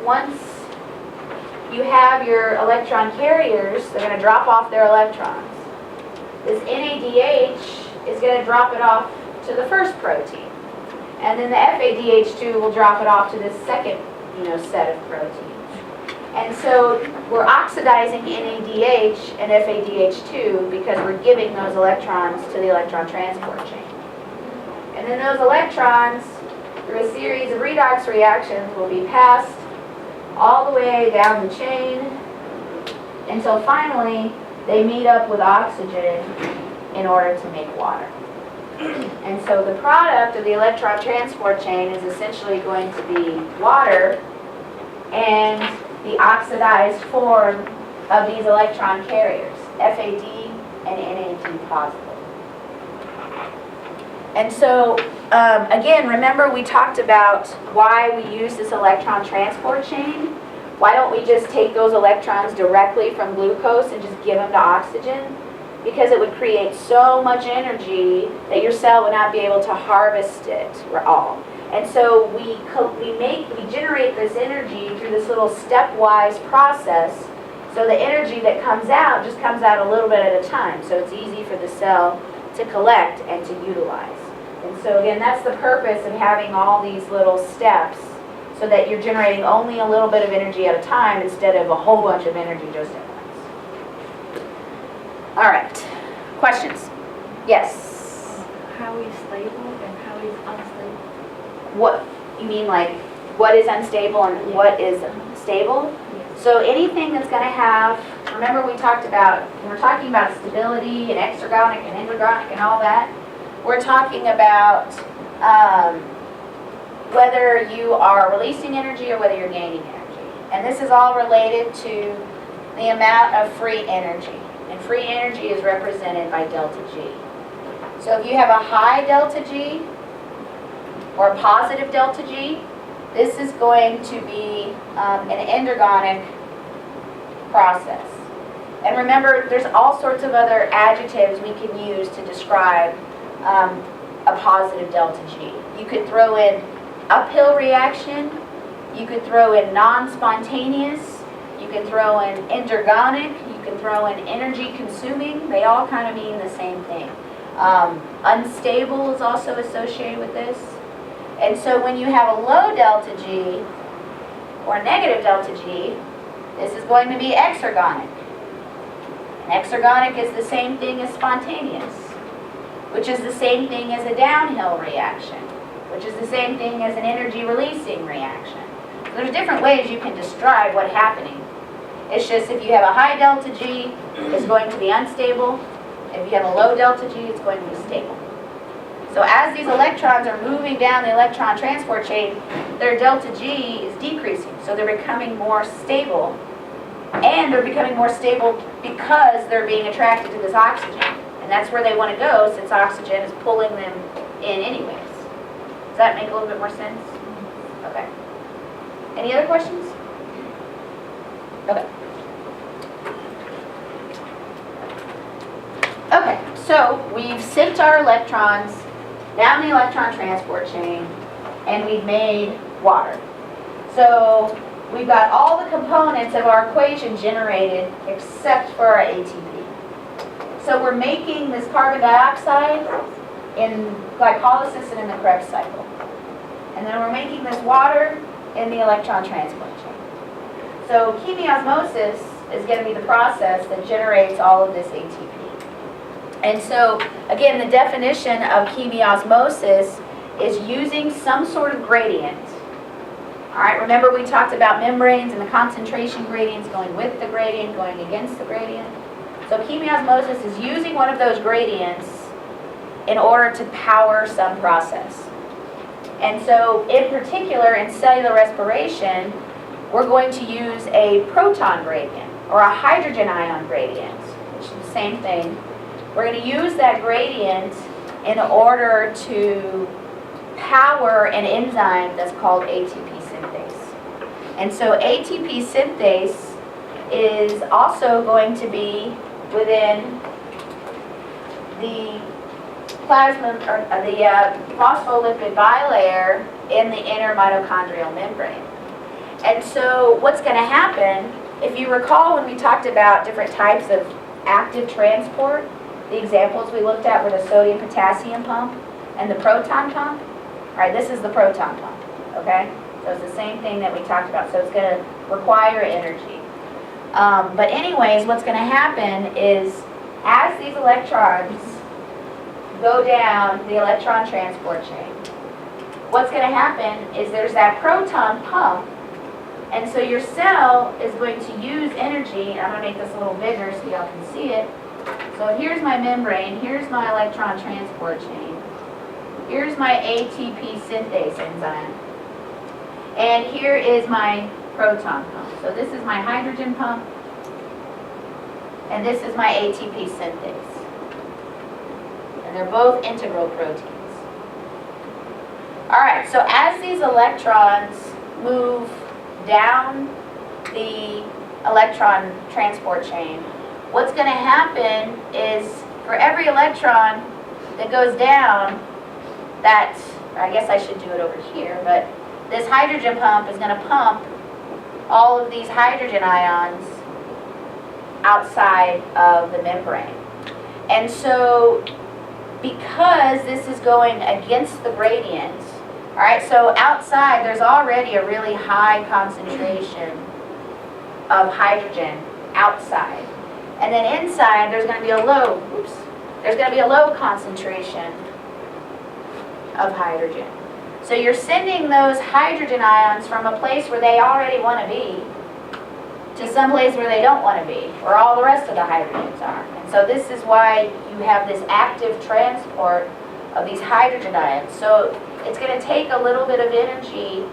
once you have your electron carriers, they're going to drop off their electrons. This NADH is going to drop it off to the first protein. And then the FADH2 will drop it off to this second, set of proteins. And so we're oxidizing NADH and FADH2 because we're giving those electrons to the electron transport chain. And then those electrons, through a series of redox reactions, will be passed all the way down the chain until finally they meet up with oxygen in order to make water. And so the product of the electron transport chain is essentially going to be water and the oxidized form of these electron carriers, FAD and NAD positive. And so, again, remember we talked about why we use this electron transport chain? Why don't we just take those electrons directly from glucose and just give them to oxygen? Because it would create so much energy that your cell would not be able to harvest it all. And so we generate this energy through this little stepwise process. So the energy that comes out just comes out a little bit at a time. So it's easy for the cell to collect and to utilize. And so again, that's the purpose of having all these little steps, so that you're generating only a little bit of energy at a time instead of a whole bunch of energy just at once. All right, questions? Yes? How is stable and how is unstable? What, you mean like, what is unstable and what is stable? Yes. So anything that's going to have, remember we talked about, when we're talking about stability and exergonic and endergonic and all that, we're talking about whether you are releasing energy or whether you're gaining energy. And this is all related to the amount of free energy. And free energy is represented by delta G. So if you have a high delta G or a positive delta G, this is going to be an endergonic process. And remember, there's all sorts of other adjectives we can use to describe a positive delta G. You could throw in uphill reaction, you could throw in non-spontaneous, you can throw in endergonic, you can throw in energy consuming. They all kind of mean the same thing. Unstable is also associated with this. And so when you have a low delta G or negative delta G, this is going to be exergonic. And exergonic is the same thing as spontaneous, which is the same thing as a downhill reaction, which is the same thing as an energy releasing reaction. So there's different ways you can describe what's happening. It's just if you have a high delta G, it's going to be unstable. If you have a low delta G, it's going to be stable. So as these electrons are moving down the electron transport chain, their delta G is decreasing. So they're becoming more stable. And they're becoming more stable because they're being attracted to this oxygen. And that's where they want to go, since oxygen is pulling them in anyways. Does that make a little bit more sense? Okay. Any other questions? Okay. Okay, so we've sent our electrons down the electron transport chain, and we've made water. So we've got all the components of our equation generated except for our ATP. So we're making this carbon dioxide in glycolysis and in the Krebs cycle. And then we're making this water in the electron transport chain. So chemiosmosis is going to be the process that generates all of this ATP. And so, again, the definition of chemiosmosis is using some sort of gradient. All right, remember we talked about membranes and the concentration gradients going with the gradient, going against the gradient. So chemiosmosis is using one of those gradients in order to power some process. And so, in particular, in cellular respiration, we're going to use a proton gradient or a hydrogen ion gradient, which is the same thing. We're going to use that gradient in order to power an enzyme that's called ATP synthase. And so ATP synthase is also going to be within the plasma, or the phospholipid bilayer in the inner mitochondrial membrane. And so what's going to happen, if you recall when we talked about different types of active transport, the examples we looked at were the sodium-potassium pump and the proton pump. All right, this is the proton pump, okay? So it's the same thing that we talked about. So it's going to require energy. But anyways, what's going to happen is as these electrons go down the electron transport chain, what's going to happen is there's that proton pump, and so your cell is going to use energy. I'm going to make this a little bigger so y'all can see it. So here's my membrane, here's my electron transport chain, here's my ATP synthase enzyme, and here is my proton pump. So this is my hydrogen pump, and this is my ATP synthase. And they're both integral proteins. All right, so as these electrons move down the electron transport chain, what's going to happen is for every electron that goes down, I guess I should do it over here, but this hydrogen pump is going to pump all of these hydrogen ions outside of the membrane. And so because this is going against the gradient, all right, so outside there's already a really high concentration of hydrogen outside. And then inside there's going to be a low concentration of hydrogen. So you're sending those hydrogen ions from a place where they already want to be to some place where they don't want to be, where all the rest of the hydrogens are. And so this is why you have this active transport of these hydrogen ions. So it's going to take a little bit of energy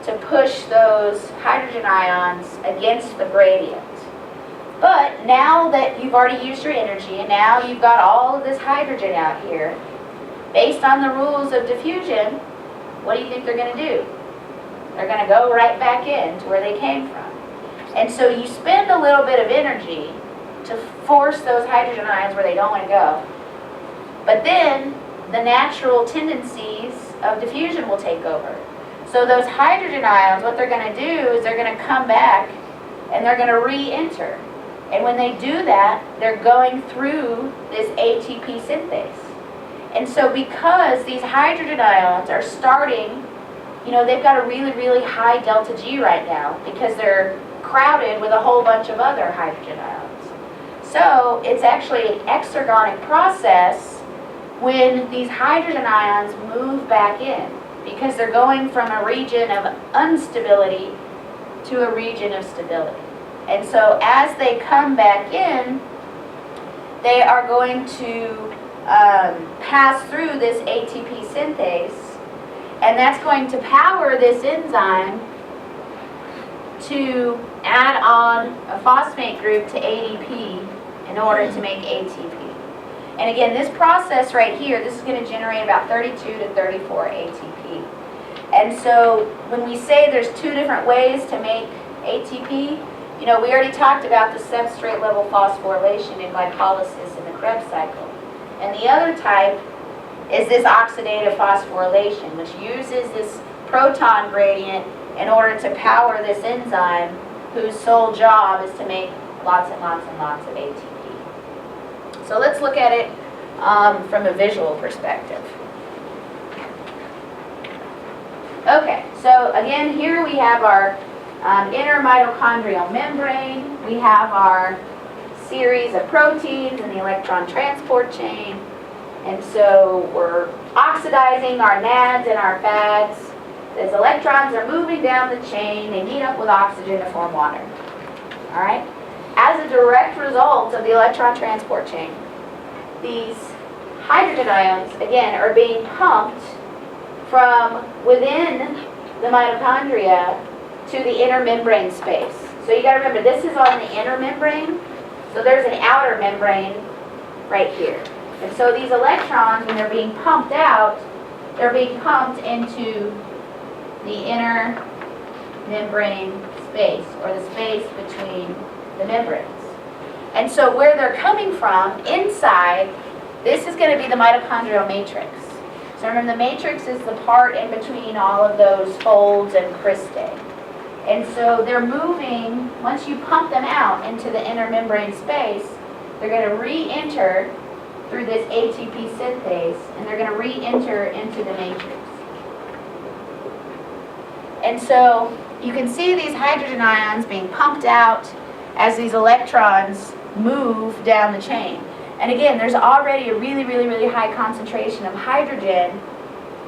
to push those hydrogen ions against the gradient. But now that you've already used your energy, and now you've got all of this hydrogen out here, based on the rules of diffusion, what do you think they're going to do? They're going to go right back in to where they came from. And so you spend a little bit of energy to force those hydrogen ions where they don't want to go. But then the natural tendencies of diffusion will take over. So those hydrogen ions, what they're going to do is they're going to come back and they're going to re-enter. And when they do that, they're going through this ATP synthase. And so because these hydrogen ions are starting, they've got a really, really high delta G right now because they're crowded with a whole bunch of other hydrogen ions. So it's actually an exergonic process when these hydrogen ions move back in because they're going from a region of instability to a region of stability. And so as they come back in, they are going to pass through this ATP synthase, and that's going to power this enzyme to add on a phosphate group to ADP in order to make ATP. And again, this process right here, this is going to generate about 32 to 34 ATP. And so when we say there's two different ways to make ATP, we already talked about the substrate level phosphorylation and glycolysis in the Krebs cycle. And the other type is this oxidative phosphorylation, which uses this proton gradient in order to power this enzyme whose sole job is to make lots and lots and lots of ATP. So let's look at it from a visual perspective. Okay, so again, here we have our inner mitochondrial membrane. We have our series of proteins in the electron transport chain. And so we're oxidizing our NADs and our FADs. As electrons are moving down the chain, they meet up with oxygen to form water. All right? As a direct result of the electron transport chain, these hydrogen ions, again, are being pumped from within the mitochondria to the inner membrane space. So you got to remember, this is on the inner membrane. So there's an outer membrane right here. And so these electrons, when they're being pumped out, they're being pumped into the inner membrane space, or the space between the membranes. And so where they're coming from, inside, this is going to be the mitochondrial matrix. So remember, the matrix is the part in between all of those folds and cristae. And so they're moving, once you pump them out into the inner membrane space, they're going to re-enter through this ATP synthase, and they're going to re-enter into the matrix. And so you can see these hydrogen ions being pumped out as these electrons move down the chain. And again, there's already a really, really, really high concentration of hydrogen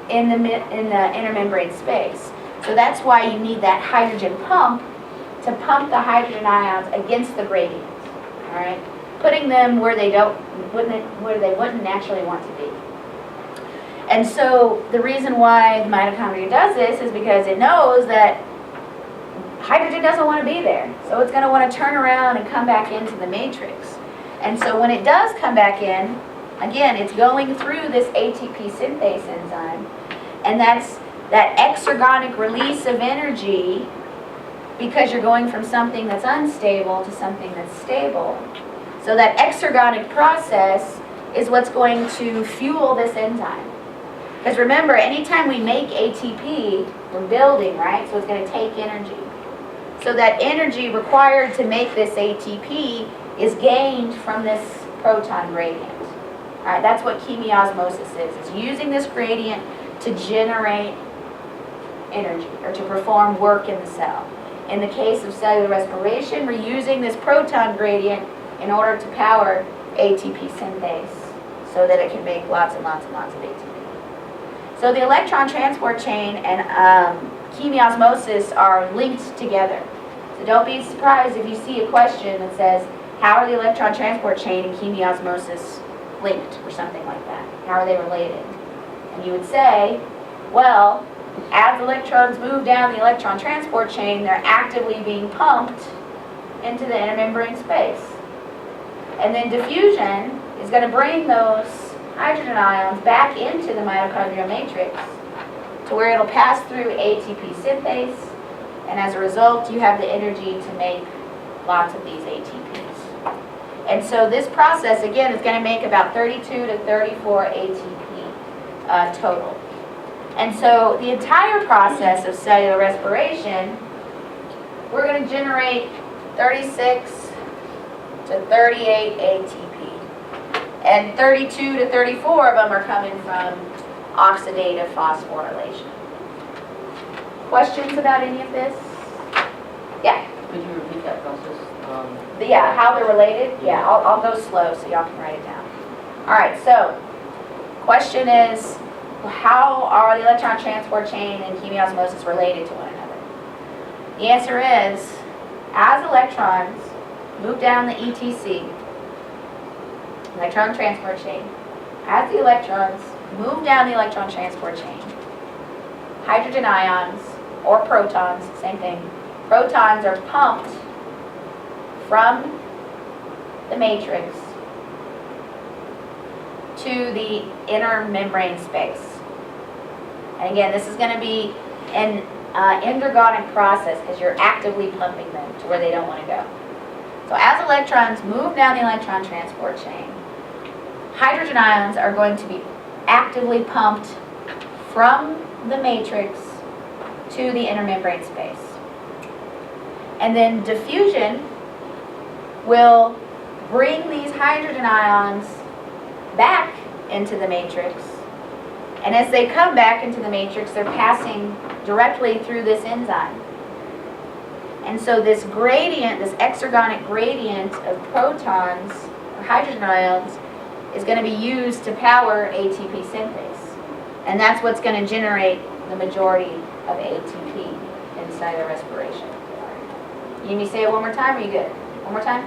in the inner membrane space. So that's why you need that hydrogen pump to pump the hydrogen ions against the gradient. All right, putting them where they wouldn't naturally want to be. And so the reason why the mitochondria does this is because it knows that hydrogen doesn't want to be there. So it's going to want to turn around and come back into the matrix. And so when it does come back in, again, it's going through this ATP synthase enzyme, and that's that exergonic release of energy, because you're going from something that's unstable to something that's stable. So that exergonic process is what's going to fuel this enzyme. Because remember, anytime we make ATP, we're building, right? So it's going to take energy. So that energy required to make this ATP is gained from this proton gradient. All right, that's what chemiosmosis is. It's using this gradient to generate energy, or to perform work in the cell. In the case of cellular respiration, we're using this proton gradient in order to power ATP synthase so that it can make lots and lots and lots of ATP. So the electron transport chain and chemiosmosis are linked together. So don't be surprised if you see a question that says, how are the electron transport chain and chemiosmosis linked, or something like that? How are they related? And you would say, well, as electrons move down the electron transport chain, they're actively being pumped into the inner membrane space. And then diffusion is going to bring those hydrogen ions back into the mitochondrial matrix to where it'll pass through ATP synthase, and as a result, you have the energy to make lots of these ATPs. And so this process, again, is going to make about 32 to 34 ATP total. And so the entire process of cellular respiration, we're going to generate 36 to 38 ATP. And 32 to 34 of them are coming from oxidative phosphorylation. Questions about any of this? Yeah? Could you repeat that process? Yeah, how they're related? Yeah, I'll go slow so y'all can write it down. All right, so question is, how are the electron transport chain and chemiosmosis related to one another? The answer is, as electrons move down the ETC, electron transport chain, as the electrons move down the electron transport chain, hydrogen ions, or protons, same thing, protons are pumped from the matrix to the inner membrane space. And again, this is going to be an endergonic process because you're actively pumping them to where they don't want to go. So as electrons move down the electron transport chain, hydrogen ions are going to be actively pumped from the matrix to the inner membrane space. And then diffusion will bring these hydrogen ions back into the matrix. And as they come back into the matrix, they're passing directly through this enzyme. And so this gradient, this exergonic gradient of protons, or hydrogen ions, is going to be used to power ATP synthase. And that's what's going to generate the majority of ATP in cellular respiration. You need me to say it one more time, or are you good? One more time?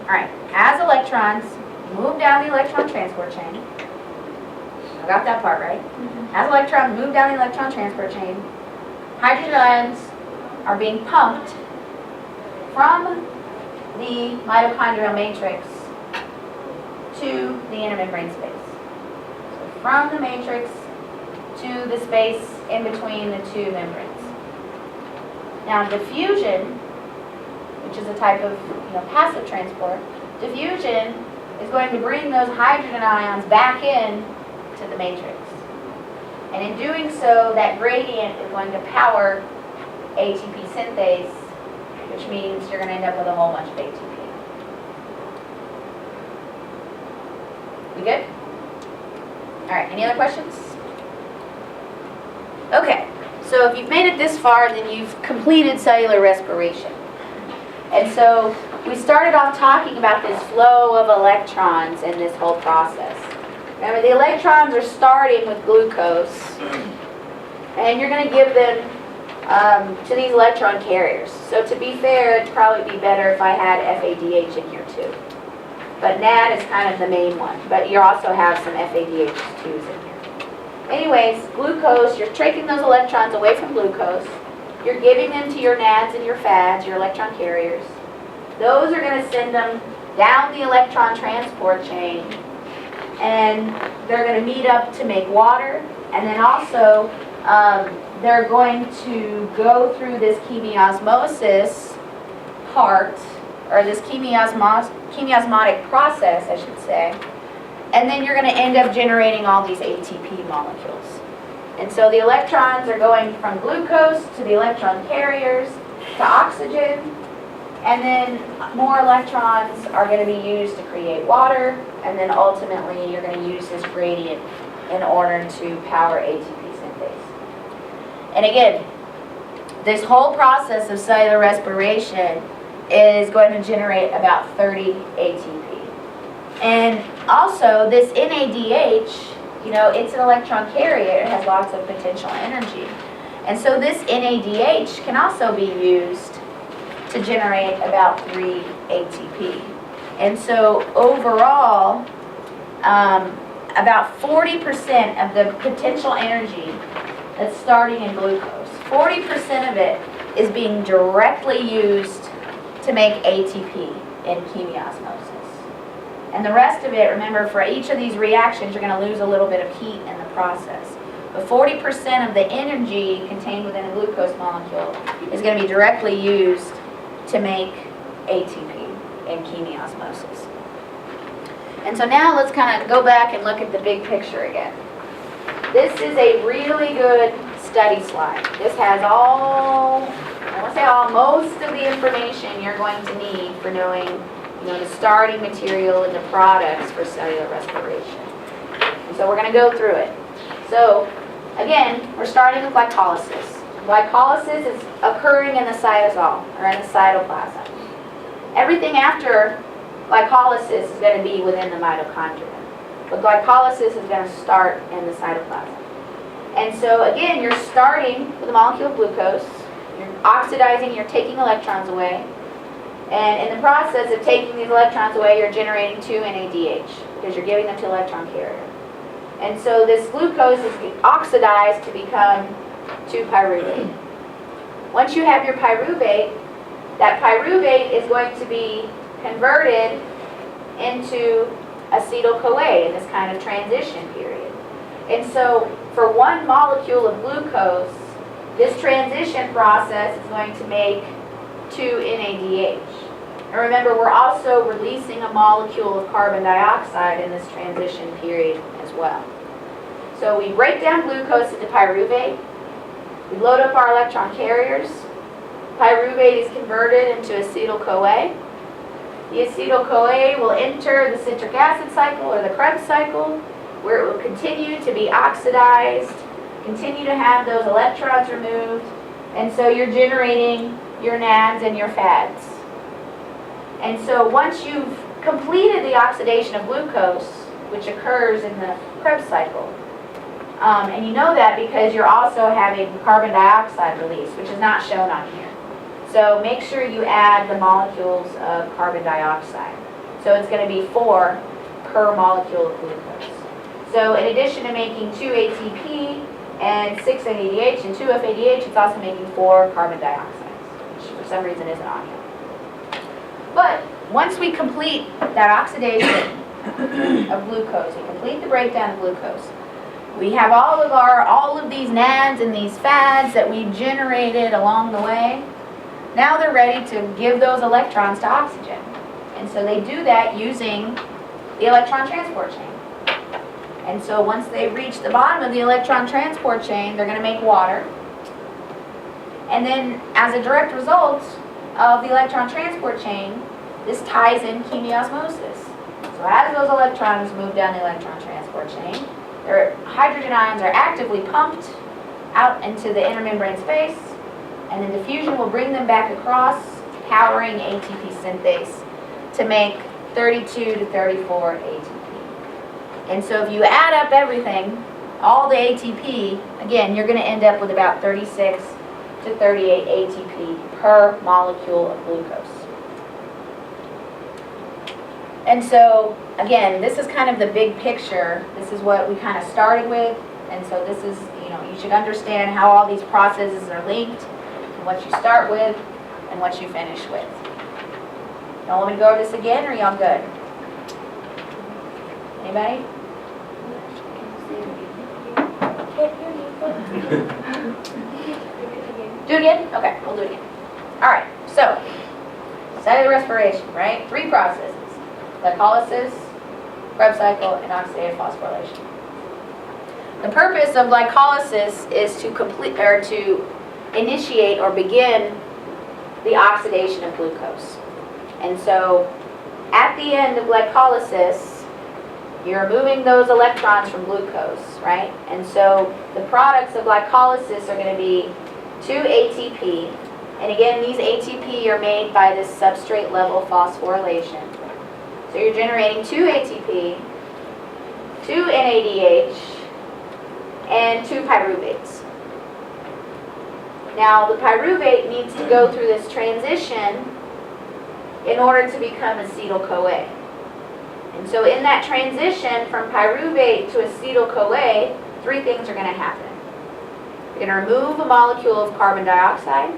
All right. As electrons move down the electron transport chain, I got that part right. As electrons move down the electron transport chain, hydrogen ions are being pumped from the mitochondrial matrix to the inner membrane space. So from the matrix to the space in between the two membranes. Now diffusion, which is a type of passive transport, diffusion is going to bring those hydrogen ions back in to the matrix. And in doing so, that gradient is going to power ATP synthase, which means you're going to end up with a whole bunch of ATP. We good? All right, any other questions? Okay, so if you've made it this far, then you've completed cellular respiration. And so we started off talking about this flow of electrons in this whole process. Remember, the electrons are starting with glucose, and you're going to give them to these electron carriers. So to be fair, it'd probably be better if I had FADH in here too. But NAD is kind of the main one, but you also have some FADH2s in here. Anyways, glucose, you're taking those electrons away from glucose. You're giving them to your NADs and your FADs, your electron carriers. Those are going to send them down the electron transport chain, and they're going to meet up to make water, and then also they're going to go through this chemiosmosis part, or this chemiosmotic process, I should say, and then you're going to end up generating all these ATP molecules. And so the electrons are going from glucose to the electron carriers to oxygen, and then more electrons are going to be used to create water, and then ultimately you're going to use this gradient in order to power ATP synthase. And again, this whole process of cellular respiration is going to generate about 30 ATP. And also this NADH, you know, it's an electron carrier. It has lots of potential energy. And so this NADH can also be used to generate about 3 ATP. And so overall, about 40% of the potential energy that's starting in glucose, 40% of it is being directly used to make ATP in chemiosmosis. And the rest of it, remember, for each of these reactions, you're going to lose a little bit of heat in the process. But 40% of the energy contained within a glucose molecule is going to be directly used to make ATP in chemiosmosis. And so now let's kind of go back and look at the big picture again. This is a really good study slide. This has all, I won't say all, most of the information you're going to need for knowing, you know, the starting material and the products for cellular respiration. And so we're going to go through it. So again, we're starting with glycolysis. Glycolysis is occurring in the cytosol, or in the cytoplasm. Everything after glycolysis is going to be within the mitochondria. But glycolysis is going to start in the cytoplasm. And so again, you're starting with a molecule of glucose. You're oxidizing, you're taking electrons away. And in the process of taking these electrons away, you're generating 2 NADH, because you're giving them to electron carrier. And so this glucose is oxidized to become 2-pyruvate. Once you have your pyruvate, that pyruvate is going to be converted into acetyl-CoA in this kind of transition period. And so for one molecule of glucose, this transition process is going to make 2 NADH. And remember, we're also releasing a molecule of carbon dioxide in this transition period as well. So we break down glucose into pyruvate. We load up our electron carriers. Pyruvate is converted into acetyl-CoA. The acetyl-CoA will enter the citric acid cycle, or the Krebs cycle, where it will continue to be oxidized, continue to have those electrons removed, and so you're generating your NADs and your FADs. And so once you've completed the oxidation of glucose, which occurs in the Krebs cycle, and you know that because you're also having carbon dioxide release, which is not shown on here. So make sure you add the molecules of carbon dioxide. So it's going to be 4 per molecule of glucose. So in addition to making 2 ATP and 6 NADH and 2 FADH, it's also making 4 carbon dioxides, which for some reason isn't on here. But once we complete that oxidation of glucose, we complete the breakdown of glucose, we have all of these NADs and these FADs that we generated along the way. Now they're ready to give those electrons to oxygen. And so they do that using the electron transport chain. And so once they reach the bottom of the electron transport chain, they're going to make water. And then as a direct result of the electron transport chain, this ties in chemiosmosis. So as those electrons move down the electron transport chain, their hydrogen ions are actively pumped out into the intermembrane space, and then diffusion will bring them back across, powering ATP synthase to make 32 to 34 ATP. And so if you add up everything, all the ATP, again, you're going to end up with about 36 to 38 ATP per molecule of glucose. And so, again, this is kind of the big picture. This is what we kind of started with. And so this is, you should understand how all these processes are linked, and what you start with, and what you finish with. Y'all want me to go over this again, or y'all good? Anybody? Do it again? Okay, we'll do it again. All right, so cellular respiration, right? 3 processes: glycolysis, Krebs cycle, and oxidative phosphorylation. The purpose of glycolysis is to complete or to initiate or begin the oxidation of glucose. And so at the end of glycolysis, you're removing those electrons from glucose, right? And so the products of glycolysis are going to be 2 ATP. And again, these ATP are made by this substrate level phosphorylation. So you're generating 2 ATP, 2 NADH, and 2 pyruvates. Now, the pyruvate needs to go through this transition in order to become acetyl-CoA. And so in that transition from pyruvate to acetyl-CoA, 3 things are going to happen. You're going to remove a molecule of carbon dioxide.